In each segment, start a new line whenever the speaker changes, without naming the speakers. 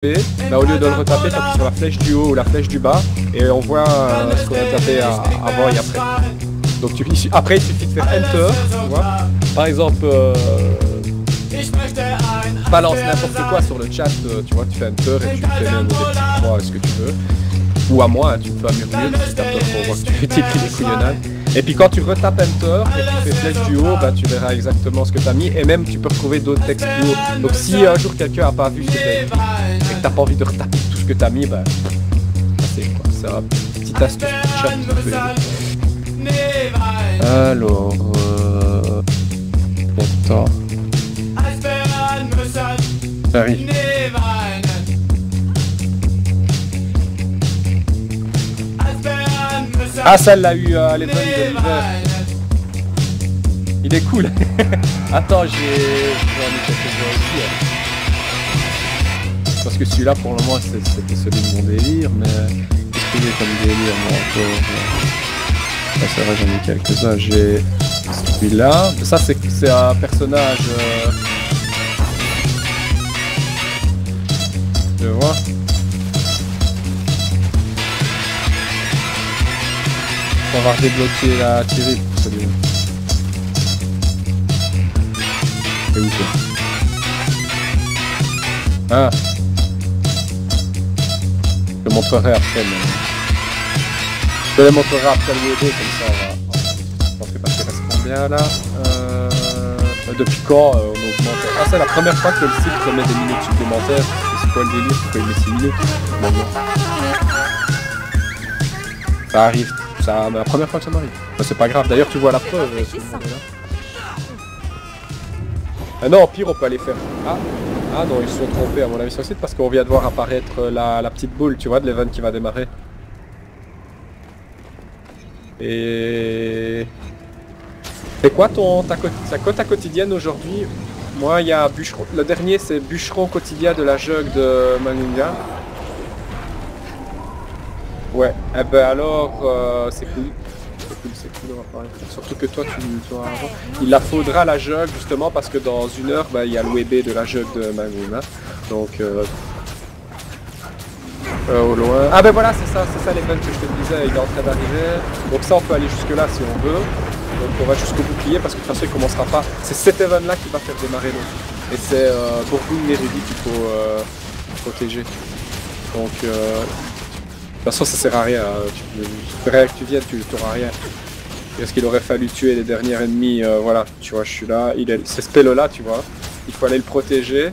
Bah, au lieu de le retaper, tu appuies sur la flèche du haut ou la flèche du bas et on voit ce qu'on a tapé avant et après. Donc après il suffit de faire Enter, tu vois. Par exemple, balance n'importe quoi sur le chat, tu vois, tu fais Enter et tu fais même des petits croix, ce que tu veux. Ou à moi, tu peux murmurer, tu tapes pour voir que tu t'écris des couillonnades. Et puis quand tu retapes Enter et tu fais flèche du haut, bah, tu verras exactement ce que tu as mis. Et même tu peux retrouver d'autres textes plus haut. Donc si un jour quelqu'un n'a pas vu ce que tu as écrit et que tu n'as pas envie de retaper tout ce que tu as mis, bah c'est quoi. C'est une petite astuce pour chat qui peut aider. Alors... Attends. J'arrive. Ah, ça l'a eu à l'Even de l'hiver. Il est cool. Attends, j'en ai quelques-uns aussi. Parce que celui-là, pour le moment, c'était celui de mon délire, mais qu'est-ce que j'ai comme délire, moi, encore ah, c'est vrai, j'en ai quelques-uns. J'ai celui-là. Ça, c'est un personnage... Je vois. On va redébloquer la tirée pour celui-là. C'est où toi? Ah. Je te montrerai après, mais... Je te le montrerai après le WD, comme ça on va... Je pense que parce qu'il reste combien là depuis quand on augmente... Ah, c'est la première fois que le site remet des minutes supplémentaires. C'est quoi le délire? Pourquoi il met 6 minutes maintenant? Ça arrive. C'est la première fois que ça m'arrive. Bah, c'est pas grave, d'ailleurs tu vois la preuve. Non, pire on peut aller faire. Ah non, ils se sont trompés à mon avis sur le site parce qu'on vient de voir apparaître la petite boule, tu vois, de l'event qui va démarrer. Et... C'est quoi ta quota quotidienne aujourd'hui? Moi il y a bûcheron. Le dernier c'est bûcheron quotidien de la jug de Maninga. Ouais, eh ben alors c'est cool. C'est cool, on va parler. Surtout que toi tu vas avant. Il la faudra la jug justement parce que dans une heure bah, il y a le WB de la jug de Maguna. Donc au loin. Ah ben voilà c'est ça l'event que je te disais, il est en train d'arriver. Donc ça on peut aller jusque là si on veut. Donc on va jusqu'au bouclier parce que de toute façon il commencera pas. C'est cet event là qui va faire démarrer donc. Et c'est Bourgogne Nérudi qu'il faut protéger. Donc de toute façon ça sert à rien, rien que tu viennes, tu n'auras rien. Parce qu'il aurait fallu tuer les derniers ennemis, voilà, tu vois je suis là, c'est ce pélo là tu vois, il faut aller le protéger.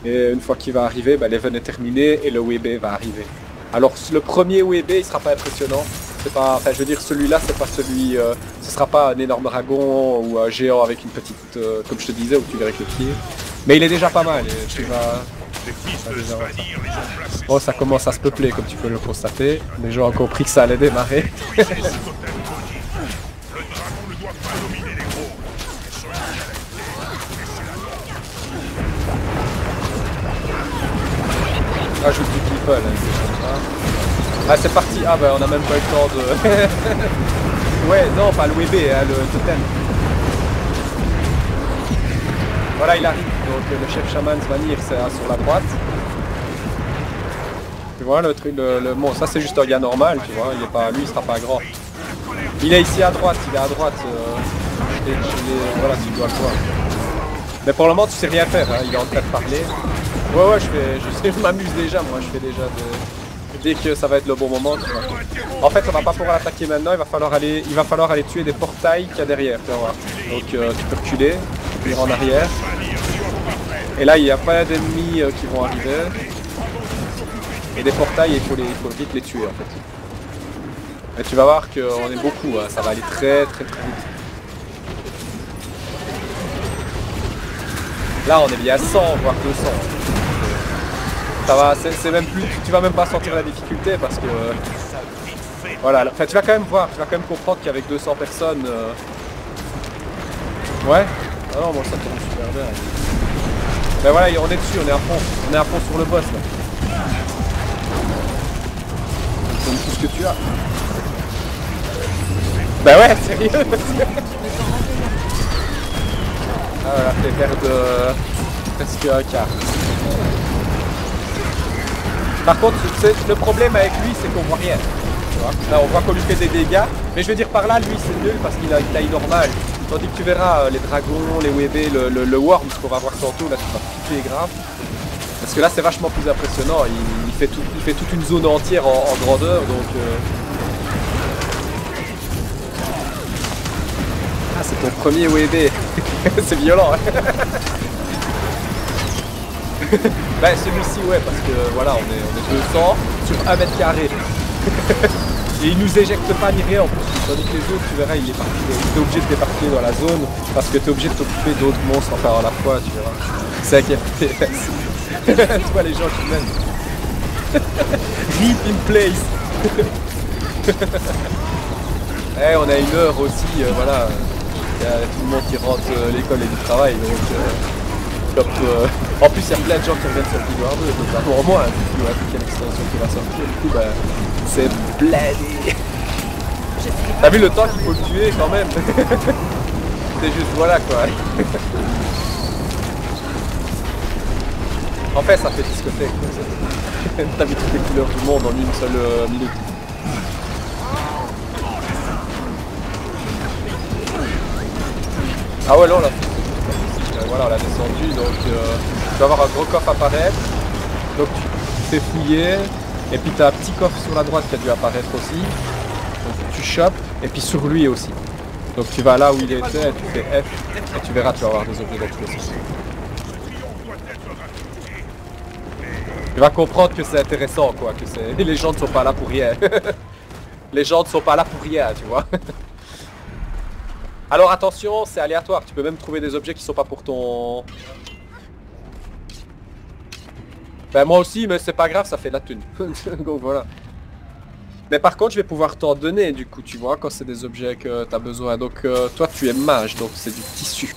Et une fois qu'il va arriver, bah, l'event est terminé et le WB va arriver. Alors le premier WB il sera pas impressionnant, c'est pas, enfin je veux dire celui-là c'est pas celui, ce sera pas un énorme dragon ou un géant avec une petite, comme je te disais, où tu verrais que le pied. Mais il est déjà pas mal, et tu vas... Bon, ça commence à se peupler comme tu peux le constater. Les gens ont compris que ça allait démarrer. Ah, je du people, hein, c'est sympa. Ah, c'est parti. Ah, bah, on a même pas eu le temps de... Ouais, non, pas le WB, hein, le totem. Voilà, il arrive. Donc, le chef chaman Svanir, c'est sur la droite. Tu vois, le truc, bon, ça c'est juste un gars normal, tu vois, il est pas, lui il sera pas grand. Il est ici à droite, il est à droite, voilà, tu dois le voir. Mais pour le moment tu sais rien faire, hein, il est en train de parler. Ouais, je m'amuse déjà, moi je fais déjà dès que ça va être le bon moment, tu vois. En fait on va pas pouvoir l'attaquer maintenant, il va falloir aller tuer des portails qu'il y a derrière, tu vas voir. Donc tu peux reculer, venir en arrière. Et là il y a pas d'ennemis qui vont arriver. Et des portails, il faut vite les tuer en fait. Et tu vas voir qu'on est beaucoup, hein, ça va aller très vite. Là on est bien à 100 voire 200. Ça va, c'est même plus, tu vas même pas sentir la difficulté parce que... voilà, enfin tu vas quand même voir, tu vas quand même comprendre qu'avec 200 personnes... Ouais. Ah non, moi ça tourne super bien. Ben voilà, on est dessus, on est à fond sur le boss là. Donne tout ce que tu as. Bah ouais, sérieux. Ah voilà, fait perdre presque un quart. Par contre, le problème avec lui, c'est qu'on voit rien. Tu vois, là, on voit qu'on lui fait des dégâts. Mais je veux dire, par là, lui, c'est nul parce qu'il a une taille normale. Tandis que tu verras les dragons, les WB, le Worm, ce qu'on va voir tantôt, là, tu vas flipper grave. Parce que là, c'est vachement plus impressionnant. Il fait toute une zone entière en grandeur, donc... Ah, c'est ton premier WB. C'est violent, hein. Bah celui-ci ouais parce que voilà on est 200 sur 1 mètre carré. Et il nous éjecte pas ni rien en plus. Tandis que les autres tu verras il est parti. T'es obligé de débarquer dans la zone parce que t'es obligé de t'occuper d'autres monstres enfin à la fois tu vois. C'est un FPS. Tu vois les gens qui mènent. Rip in place. Eh on a 1 heure aussi voilà. Il y a tout le monde qui rentre l'école et du travail donc en plus il y a plein de gens qui reviennent sur le War 2, notamment moi, du coup avec quelle extension qui va sortir, du coup bah c'est blindé. T'as vu le temps qu'il faut le tuer quand même. C'est juste voilà quoi. En fait ça fait discothèque quoi. T'as vu toutes les couleurs du monde en une seule minute. Ah ouais là on l'a fait. Voilà on l'a descendu donc tu vas avoir un gros coffre apparaître. Donc tu fais fouiller. Et puis tu as un petit coffre sur la droite qui a dû apparaître aussi. Donc tu chopes. Et puis sur lui aussi. Donc tu vas là où il était, tu fais F. Et tu verras tu vas avoir des objets dans tous les sens. Tu vas comprendre que c'est intéressant quoi. Que les gens ne sont pas là pour rien. Les gens ne sont pas là pour rien tu vois. Alors attention, c'est aléatoire, tu peux même trouver des objets qui sont pas pour ton... Ben moi aussi, mais c'est pas grave, ça fait de la thune. Donc voilà. Mais par contre, je vais pouvoir t'en donner du coup, tu vois, quand c'est des objets que t'as besoin. Donc toi, tu es mage, donc c'est du tissu.